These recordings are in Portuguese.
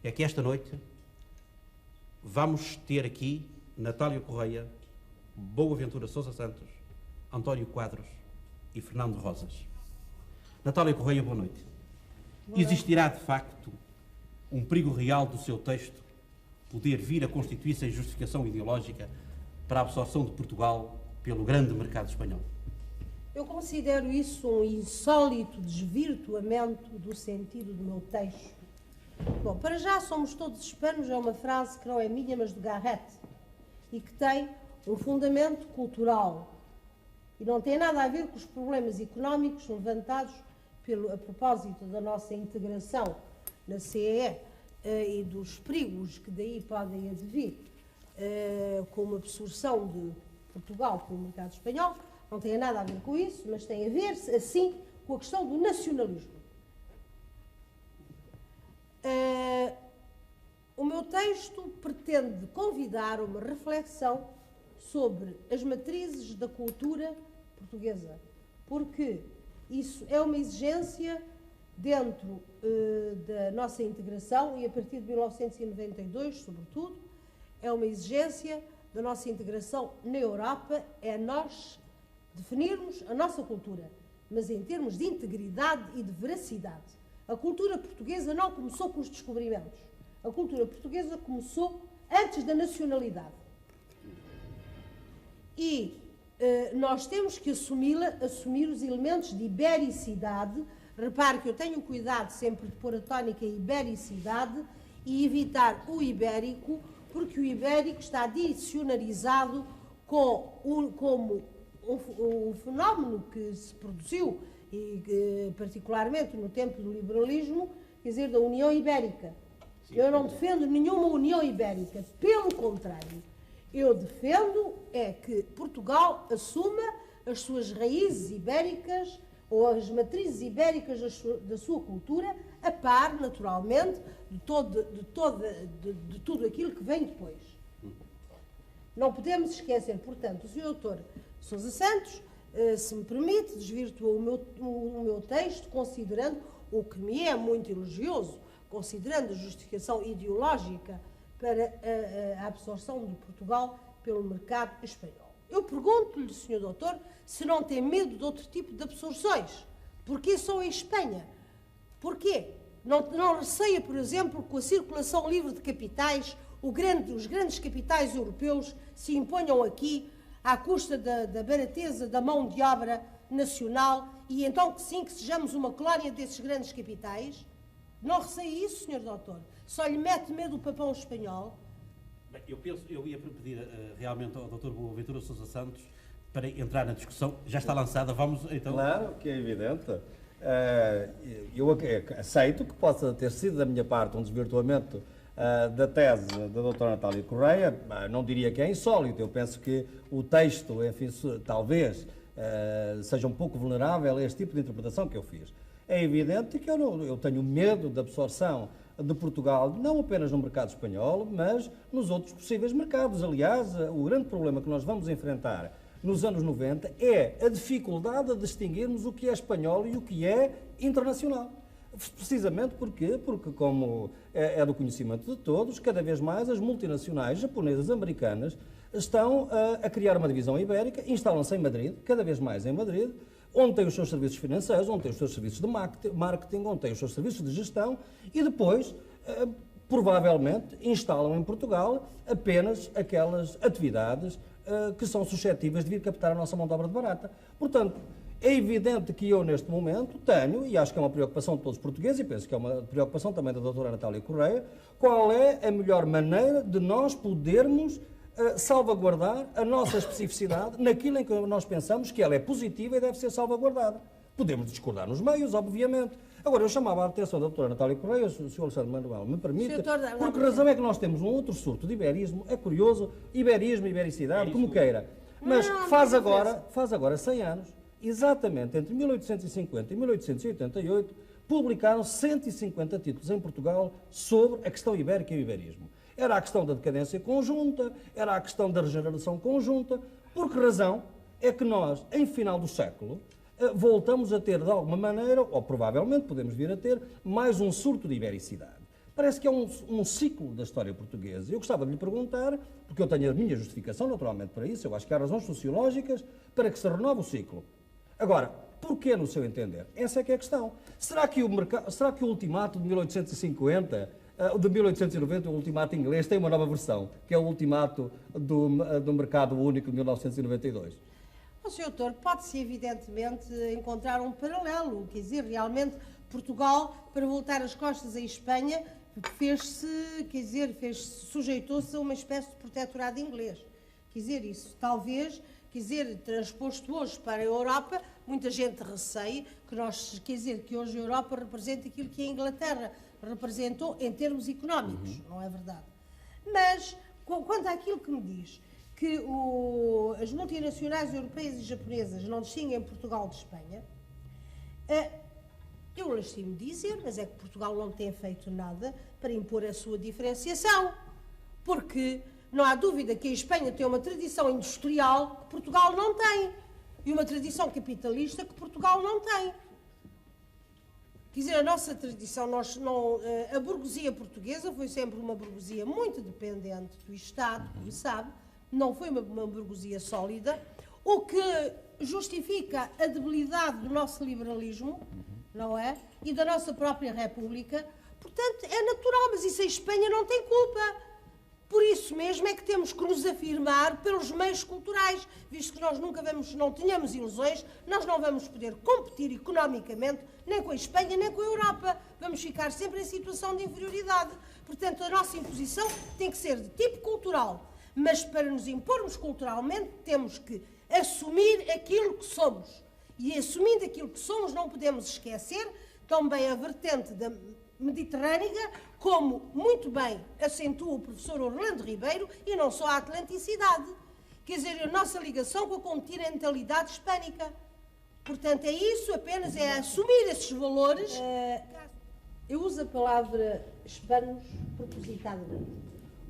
é que esta noite vamos ter aqui Natália Correia, Boaventura Sousa Santos, António Quadros e Fernando Rosas. Natália Correia, boa noite. Existirá, de facto, um perigo real do seu texto poder vir a constituir-se em justificação ideológica para a absorção de Portugal pelo grande mercado espanhol? Eu considero isso um insólito desvirtuamento do sentido do meu texto. Bom, para já somos todos hispanos é uma frase que não é minha, mas de Garrett, e que tem um fundamento cultural e não tem nada a ver com os problemas económicos levantados a propósito da nossa integração na CEE e dos perigos que daí podem advir com uma absorção de Portugal pelo mercado espanhol. Não tem nada a ver com isso, mas tem a ver, assim, com a questão do nacionalismo. O meu texto pretende convidar uma reflexão sobre as matrizes da cultura portuguesa, porque isso é uma exigência dentro da nossa integração e a partir de 1992, sobretudo, é uma exigência da nossa integração na Europa, é nós definirmos a nossa cultura, mas em termos de integridade e de veracidade. A cultura portuguesa não começou com os descobrimentos. A cultura portuguesa começou antes da nacionalidade. E nós temos que assumir os elementos de ibericidade. Repare que eu tenho cuidado sempre de pôr a tónica em ibericidade e evitar o ibérico, porque o ibérico está dicionarizado como um fenómeno que se produziu, e particularmente no tempo do liberalismo, quer dizer, da União Ibérica. Eu não defendo nenhuma União Ibérica, pelo contrário. Eu defendo é que Portugal assuma as suas raízes ibéricas ou as matrizes ibéricas da sua cultura, a par, naturalmente, de tudo aquilo que vem depois. Não podemos esquecer, portanto, o Sr. Doutor Sousa Santos, se me permite, desvirtuou o meu texto, considerando, o que me é muito elogioso, considerando a justificação ideológica para a absorção de Portugal pelo mercado espanhol. Eu pergunto-lhe, Sr. Doutor, se não tem medo de outro tipo de absorções. Porquê só em Espanha? Porquê? Não receia, por exemplo, com a circulação livre de capitais, os grandes capitais europeus se imponham aqui à custa da barateza da mão de obra nacional e então que sim, que sejamos uma colónia desses grandes capitais? Não receia isso, Sr. Doutor? Só lhe mete medo o papão espanhol? Bem, eu ia pedir realmente ao Dr. Boaventura Sousa Santos para entrar na discussão. Já está lançada, vamos então... Claro, que é evidente. Eu aceito que possa ter sido da minha parte um desvirtuamento da tese da doutora Natália Correia. Não diria que é insólito. Eu penso que o texto, enfim, talvez seja um pouco vulnerável a este tipo de interpretação que eu fiz. É evidente que eu tenho medo da absorção de Portugal, não apenas no mercado espanhol, mas nos outros possíveis mercados. Aliás, o grande problema que nós vamos enfrentar nos anos 90 é a dificuldade de distinguirmos o que é espanhol e o que é internacional. Precisamente porque, como é do conhecimento de todos, cada vez mais as multinacionais japonesas, americanas, estão a criar uma divisão ibérica, instalam-se em Madrid, cada vez mais em Madrid, onde tem os seus serviços financeiros, onde tem os seus serviços de marketing, onde tem os seus serviços de gestão e depois, provavelmente, instalam em Portugal apenas aquelas atividades que são suscetíveis de vir captar a nossa mão de obra de barata. Portanto, é evidente que eu, neste momento, tenho, e acho que é uma preocupação de todos os portugueses, e penso que é uma preocupação também da doutora Natália Correia, qual é a melhor maneira de nós podermos salvaguardar a nossa especificidade naquilo em que nós pensamos que ela é positiva e deve ser salvaguardada. Podemos discordar nos meios, obviamente. Agora, eu chamava a atenção da doutora Natália Correia, se o Sr. Alexandre Manuel me permite, por que razão é que nós temos um outro surto de iberismo, é curioso, iberismo, ibericidade, como queira, mas faz agora 100 anos, exatamente entre 1850 e 1888, publicaram 150 títulos em Portugal sobre a questão ibérica e o iberismo. Era a questão da decadência conjunta, era a questão da regeneração conjunta. Por que razão é que nós, em final do século, voltamos a ter, de alguma maneira, ou provavelmente podemos vir a ter, mais um surto de ibericidade? Parece que é um ciclo da história portuguesa. Eu gostava de lhe perguntar, porque eu tenho a minha justificação naturalmente para isso, eu acho que há razões sociológicas para que se renove o ciclo. Agora, porquê no seu entender? Essa é que é a questão. Será que o ultimato de 1850, de 1890, o ultimato inglês, tem uma nova versão, que é o ultimato do mercado único de 1992? O Sr. Doutor, pode-se evidentemente encontrar um paralelo, quer dizer, realmente Portugal, para voltar as costas à Espanha, sujeitou-se a uma espécie de protetorado inglês. Quer dizer, isso talvez, transposto hoje para a Europa, muita gente receia que hoje a Europa representa aquilo que a Inglaterra representou em termos económicos, não é verdade? Mas, quanto àquilo que me diz, que as multinacionais europeias e japonesas não distinguem Portugal de Espanha, eu lastimo dizer, mas é que Portugal não tem feito nada para impor a sua diferenciação, porque não há dúvida que a Espanha tem uma tradição industrial que Portugal não tem, e uma tradição capitalista que Portugal não tem. Quer dizer, a nossa tradição, a burguesia portuguesa foi sempre uma burguesia muito dependente do Estado, como sabe, não foi uma burguesia sólida, o que justifica a debilidade do nosso liberalismo, não é? E da nossa própria República. Portanto, é natural, mas isso a Espanha não tem culpa. Por isso mesmo é que temos que nos afirmar pelos meios culturais, visto que nós não tenhamos ilusões, nós não vamos poder competir economicamente nem com a Espanha, nem com a Europa. Vamos ficar sempre em situação de inferioridade. Portanto, a nossa imposição tem que ser de tipo cultural. Mas para nos impormos culturalmente, temos que assumir aquilo que somos. E assumindo aquilo que somos, não podemos esquecer também a vertente da mediterrânea, como muito bem acentua o professor Orlando Ribeiro, e não só a atlanticidade. Quer dizer, a nossa ligação com a continentalidade hispânica. Portanto, é isso, apenas é assumir esses valores. Eu uso a palavra hispanos propositadamente,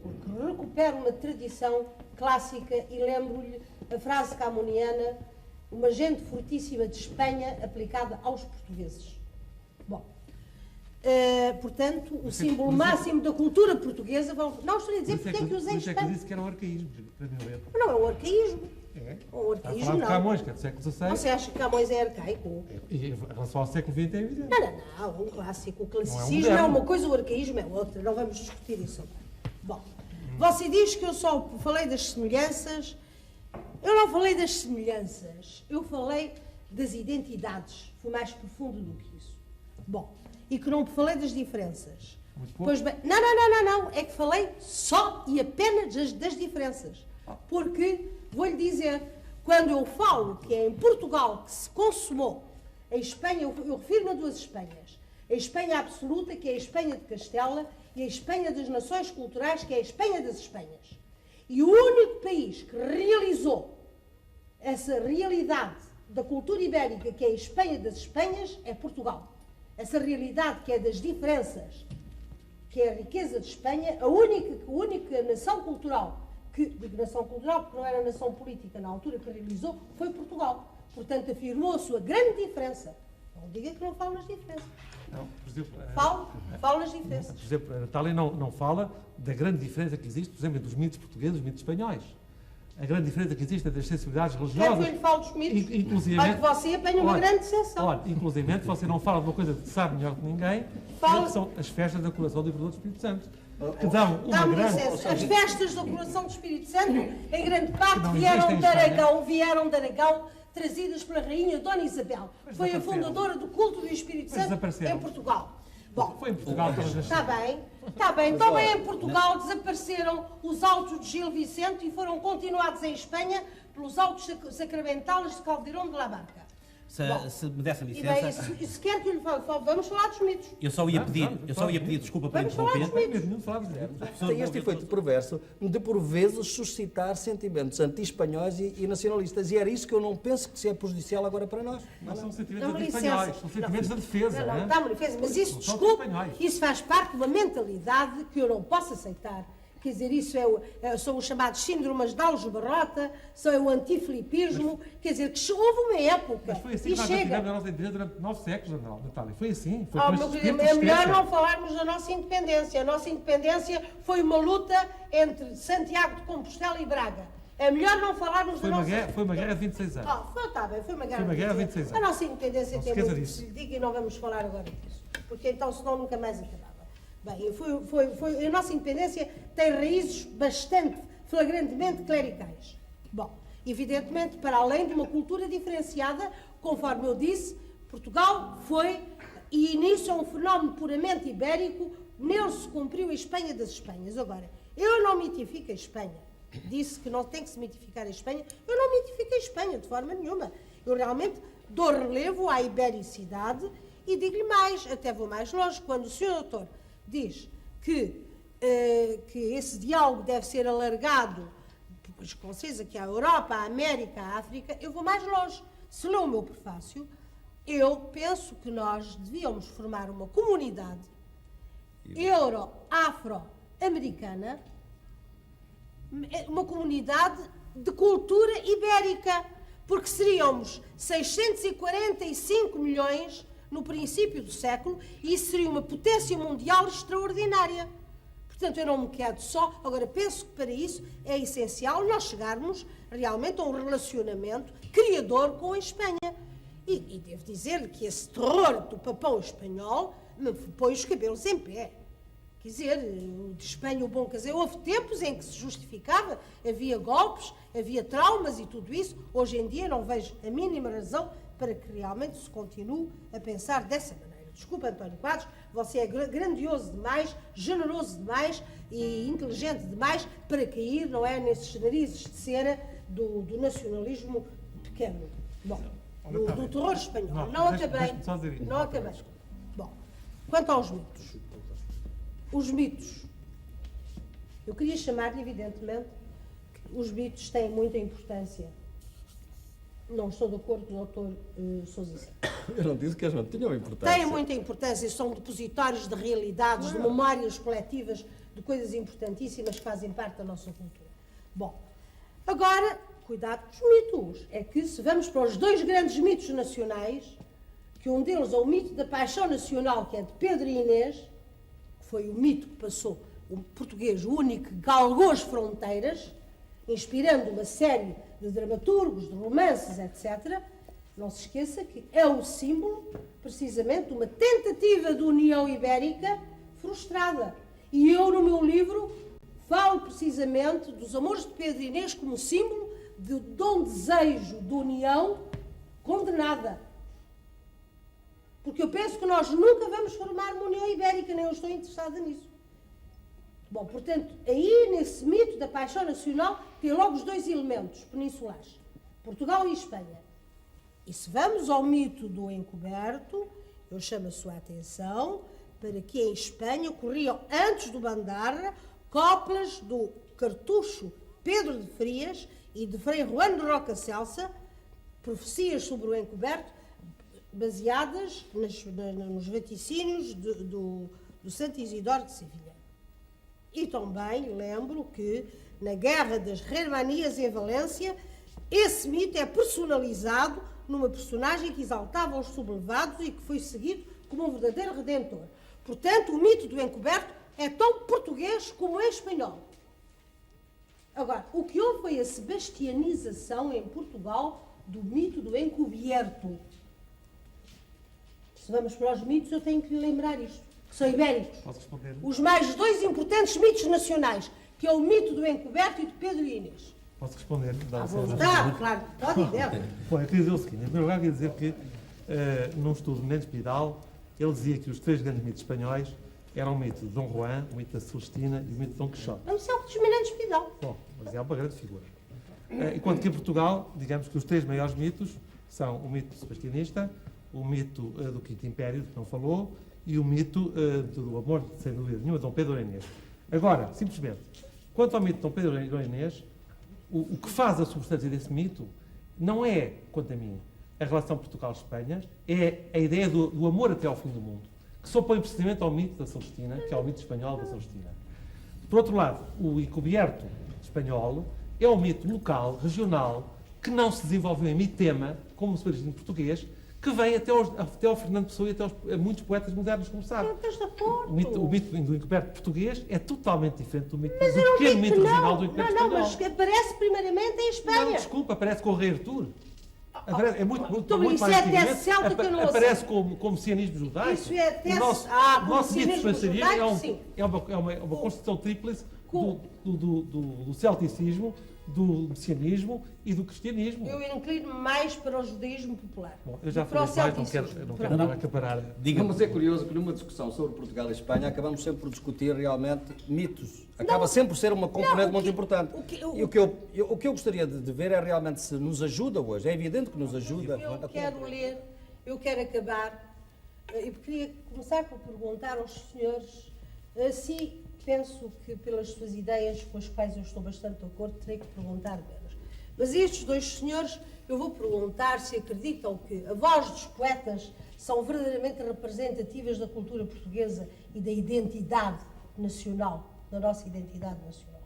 porque recupero uma tradição clássica e lembro-lhe a frase camuniana, uma gente fortíssima de Espanha aplicada aos portugueses. Bom, portanto, o símbolo máximo da cultura portuguesa, não estou a dizer porque é que usei Espanha. Por isso é que eu disse que era um arcaísmo, para mim ver. Não, é um arcaísmo. É? Um arcaísmo, não. não. Camões, que é do século XVI. Você acha que Camões é arcaico? E em relação ao século XX é evidente. Não, um clássico. O classicismo moderno. é uma coisa, o arcaísmo é outra. Não vamos discutir isso agora. Bom, você diz que eu só falei das semelhanças. Eu não falei das semelhanças. Eu falei das identidades. Fui mais profundo do que isso. Bom, e que não falei das diferenças. Pois bem, não. É que falei só e apenas das diferenças. Porque, vou-lhe dizer, quando eu falo que é em Portugal que se consumou a Espanha, eu refiro-me a duas Espanhas. A Espanha absoluta, que é a Espanha de Castela, e a Espanha das nações culturais, que é a Espanha das Espanhas. E o único país que realizou essa realidade da cultura ibérica, que é a Espanha das Espanhas, é Portugal. Essa realidade que é das diferenças, que é a riqueza de Espanha, a única nação cultural, digo nação cultural porque não era nação política na altura que realizou, foi Portugal. Portanto, afirmou a sua grande diferença. Não diga que não falo nas diferenças. Não, por exemplo, Falo nas diferenças. Por exemplo, a Natália não fala da grande diferença que existe, por exemplo, entre os mitos portugueses e os mitos espanhóis. A grande diferença que existe entre as sensibilidades religiosas. Quer que eu lhe falo dos mitos? Inclusivamente, olha que você apanha uma grande decepção. Olha, inclusivamente, você não fala de uma coisa que sabe melhor que ninguém, que são as festas da coroação do Imperador do Espírito Santo. Que dão uma grande... As festas da coroação do Espírito Santo, em grande parte, não vieram de Aragão, trazidas pela rainha Dona Isabel. Foi a fundadora do culto do Espírito Santo em Portugal. Bom, foi em Portugal. Está bem. Também em Portugal desapareceram os autos de Gil Vicente e foram continuados em Espanha pelos autos sacramentales de Calderón de la Barca. Se me desse licença... E se quer que eu lhe fale, vamos falar dos mitos. Eu só ia pedir desculpa por interromper. Tem este efeito perverso de, por vezes, suscitar sentimentos anti-espanhóis e nacionalistas. E era isso que eu não penso que se é prejudicial agora para nós. Não são sentimentos anti-espanhóis, são sentimentos da defesa. Não, defesa. Mas isso, desculpe, isso faz parte de uma mentalidade que eu não posso aceitar. quer dizer, isso são os chamados síndromes de Aljubarrota, são o antifilipismo, quer dizer, que houve uma época. Mas foi assim e que nós chega. tivemos a nossa independência durante 9 séculos, Natália. Foi assim. Foi Oh, com meu estes querido, espíritos é melhor esquecem. não falarmos da nossa independência. A nossa independência foi uma luta entre Santiago de Compostela e Braga. É melhor não falarmos da nossa... Foi uma guerra de 26 anos. Está bem, foi uma guerra, Foi uma guerra de 26 A anos. nossa independência Não se tem esqueça muito que disso. se lhe diga e não vamos falar agora disso. Porque então, senão nunca mais acabava. Bem, a nossa independência tem raízes bastante, flagrantemente clericais. Bom, evidentemente, para além de uma cultura diferenciada, conforme eu disse, Portugal foi, e nisso é um fenómeno puramente ibérico, nele se cumpriu a Espanha das Espanhas. Agora, eu não mitifico a Espanha. Disse que não tem que se mitificar a Espanha. Eu não mitifico a Espanha de forma nenhuma. Eu realmente dou relevo à ibericidade e digo-lhe mais, até vou mais longe, quando o Sr. Doutor diz que esse diálogo deve ser alargado, pois com certeza que à Europa, à América, à África, eu vou mais longe. Se lê o meu prefácio, eu penso que nós devíamos formar uma comunidade euro-afro-americana, uma comunidade de cultura ibérica, porque seríamos 645 milhões no princípio do século e isso seria uma potência mundial extraordinária. Portanto, eu não me quedo só. Agora, penso que para isso é essencial nós chegarmos realmente a um relacionamento criador com a Espanha. E devo dizer-lhe que esse terror do papão espanhol me põe os cabelos em pé. Quer dizer, de Espanha o bom caseiro. Houve tempos em que se justificava, havia golpes, havia traumas e tudo isso. Hoje em dia não vejo a mínima razão para que realmente se continue a pensar dessa maneira. Desculpa, António Quadros, você é grandioso demais, generoso demais e inteligente demais para cair, não é, nesses narizes de cera do nacionalismo pequeno. Bom, do terror espanhol. Não acabei. Não acabei. Bom, quanto aos mitos. Os mitos. Eu queria chamar-lhe, evidentemente, que os mitos têm muita importância. Não estou de acordo com o Dr. Sousa Santos. Eu não disse que eles não tinham importância. Têm muita importância, são depositários de realidades, de memórias coletivas, de coisas importantíssimas que fazem parte da nossa cultura. Bom, agora, cuidado com os mitos. É que se vamos para os dois grandes mitos nacionais, que um deles é o mito da paixão nacional, que é de Pedro e Inês, que foi o mito que passou, o português único que galgou as fronteiras, inspirando uma série de dramaturgos, de romances, etc., não se esqueça que é o símbolo, precisamente, de uma tentativa de união ibérica frustrada. E eu, no meu livro, falo precisamente dos amores de Pedro e Inês como símbolo de um desejo de união condenada. Porque eu penso que nós nunca vamos formar uma união ibérica, nem eu estou interessada nisso. Bom, portanto, aí nesse mito da paixão nacional tem logo os dois elementos peninsulares, Portugal e Espanha. E se vamos ao mito do encoberto, eu chamo a sua atenção para que em Espanha ocorriam, antes do Bandarra, coplas do cartucho Pedro de Frias e de Frei Juan de Roca Celsa, profecias sobre o encoberto, baseadas nos vaticínios do Santo Isidoro de Sevilha. E também lembro que, na Guerra das Germanias em Valência, esse mito é personalizado numa personagem que exaltava os sublevados e que foi seguido como um verdadeiro redentor. Portanto, o mito do encoberto é tão português como é espanhol. Agora, o que houve foi a sebastianização em Portugal do mito do encoberto. Se vamos para os mitos, eu tenho que lhe lembrar isto, que são ibéricos. Posso responder? Os mais dois importantes mitos nacionais, que é o mito do encoberto e de Pedro e Inês. Posso responder? À vontade, claro, pode e deve. Bom, eu queria dizer o seguinte. Em primeiro lugar, queria dizer que, num estudo de Mendes Pidal, ele dizia que os três grandes mitos espanhóis eram o mito de Dom Juan, o mito da Celestina e o mito de Dom Quixote. Não são dos Mendes Pidal. Bom, mas é uma grande figura. Enquanto que em Portugal, digamos que os três maiores mitos são o mito sebastianista, o mito do Quinto Império, que não falou, e o mito do amor, sem dúvida nenhuma, de Dom Pedro e Inês. Agora, simplesmente, quanto ao mito de Dom Pedro e Inês, o que faz a substância desse mito não é, quanto a mim, a relação Portugal-Espanha, é a ideia do amor até ao fim do mundo, que se opõe precisamente ao mito da Celestina, que é o mito espanhol da Celestina. Por outro lado, o encoberto espanhol é um mito local, regional, que não se desenvolveu em mitema, como o submarino português, que vem até ao Fernando Pessoa e até a muitos poetas modernos, como sabe. Não estás de acordo. O mito do encoberto português é totalmente diferente do Mas eu não pequeno digo mito que regional não. do encoberto Não, espanhol. mas aparece primeiramente em Espanha. Não, desculpa, aparece com o Rei Artur. É muito Então, muito isso mais é até antigamente. celta que eu não Aparece como messianismo judaico. Isso é até- o nosso, como o nosso mito messianismo expansionismo judaico, sim. é uma construção tríplice Com- do celticismo, do messianismo e do cristianismo. Eu inclino mais para o judaísmo popular. Bom, eu já para o falei mais, não celticismo. quero agora acaparar. Diga-me. Mas é curioso que numa discussão sobre Portugal e Espanha acabamos sempre por discutir realmente mitos. Acaba sempre por ser uma componente muito importante. E o que eu gostaria de ver é realmente se nos ajuda hoje. É evidente que nos ajuda. Eu quero acabar. Eu queria começar por perguntar aos senhores se penso que pelas suas ideias, com as quais eu estou bastante de acordo, terei que perguntar menos. Mas a estes dois senhores, eu vou perguntar se acreditam que a voz dos poetas são verdadeiramente representativas da cultura portuguesa e da identidade nacional, da nossa identidade nacional.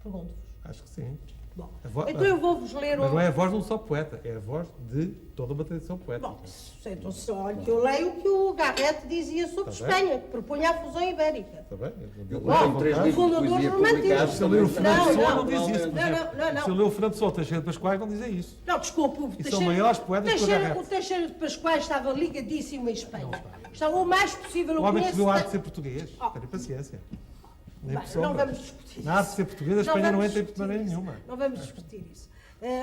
Pergunto-vos. Acho que sim. Bom, então eu vou-vos ler Mas não é a voz de um só poeta, é a voz de toda uma tradição poética. Bom, então, olha que eu leio o que o Garrett dizia sobre Está bem. Espanha, que propunha a fusão ibérica. Está bem? Eu Bom, tenho 3 livros de fundadores poesia românticos. publicados. Se eu ler o Fernando Não, Pessoa, não, não diz isso. por não, exemplo. não, não. Se eu ler o Fernando Pessoa, Teixeira de Pascoais, não dizem isso. Não, desculpa, o E são maiores poetas que o Garrett. O Teixeira de Pascoais estava ligadíssimo à Espanha. Estava o mais possível. O Eu homem que conheço viu a arte de tanto- ser português. Oh. Tenha paciência. Nem Bem, por sombra. não vamos discutir Na arte de isso. ser português, a Espanha não vamos entra em discutir maneira isso. nenhuma. Não vamos discutir isso.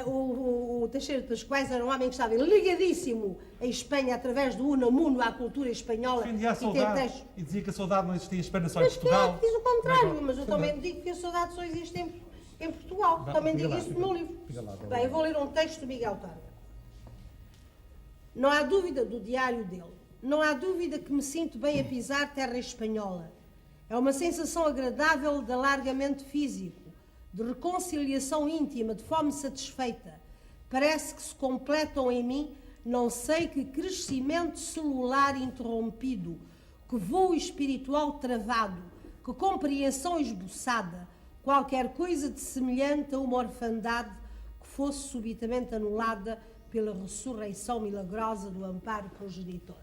O Teixeira de Pascoais era um homem que estava ligadíssimo em Espanha através do Unamuno à cultura espanhola. Defendia a e tem saudade textos. e dizia que a saudade não existia em Espanha, só em Mas quem é Portugal. que diz o contrário? Não, Mas eu não. também digo que a saudade só existe em Portugal. Não, Também diga digo lá, isso no diga meu lá. livro. Diga lá, diga Bem, lá. eu vou ler um texto do Miguel Targa. Não há dúvida do diário dele. Não há dúvida que me sinto bem a pisar terra espanhola. É uma sensação agradável de alargamento físico, de reconciliação íntima, de fome satisfeita. Parece que se completam em mim, não sei que crescimento celular interrompido, que voo espiritual travado, que compreensão esboçada, qualquer coisa de semelhante a uma orfandade que fosse subitamente anulada pela ressurreição milagrosa do amparo progenitor.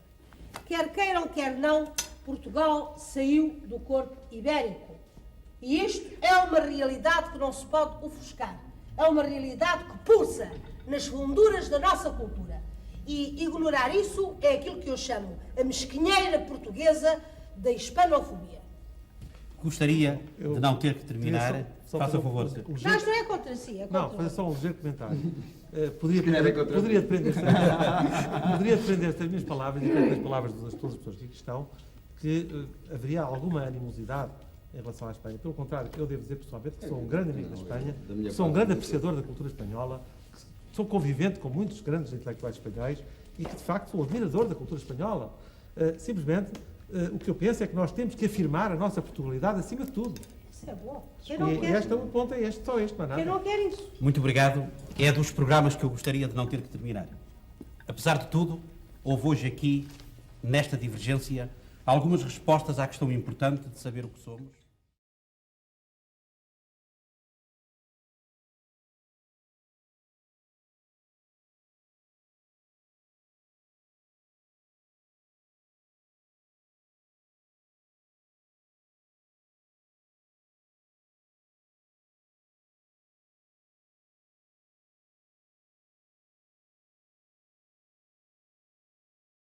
Quer queiram, quer não, Portugal saiu do corpo ibérico. E isto é uma realidade que não se pode ofuscar. É uma realidade que pulsa nas funduras da nossa cultura. E ignorar isso é aquilo que eu chamo a mesquinheira portuguesa da hispanofobia. Gostaria de não ter que terminar. Queria só Faça fazer o favor. um senhor. Não, isto não é contra si, é contra Não, fazer só um ligeiro comentário. Poderia contra depender das minhas palavras e das palavras de todas as pessoas que aqui estão, que haveria alguma animosidade em relação à Espanha. Pelo contrário, eu devo dizer pessoalmente que sou um grande amigo da Espanha, que sou um grande apreciador da cultura espanhola, que sou convivente com muitos grandes intelectuais espanhóis e que, de facto, sou admirador da cultura espanhola. Simplesmente, o que eu penso é que nós temos que afirmar a nossa Portugalidade acima de tudo. Isso é bom. Quem não E quer, este é o ponto, é este, só este, mas quem nada. não quer isso? Muito obrigado. É dos programas que eu gostaria de não ter que terminar. Apesar de tudo, houve hoje aqui, nesta divergência, algumas respostas à questão importante de saber o que somos.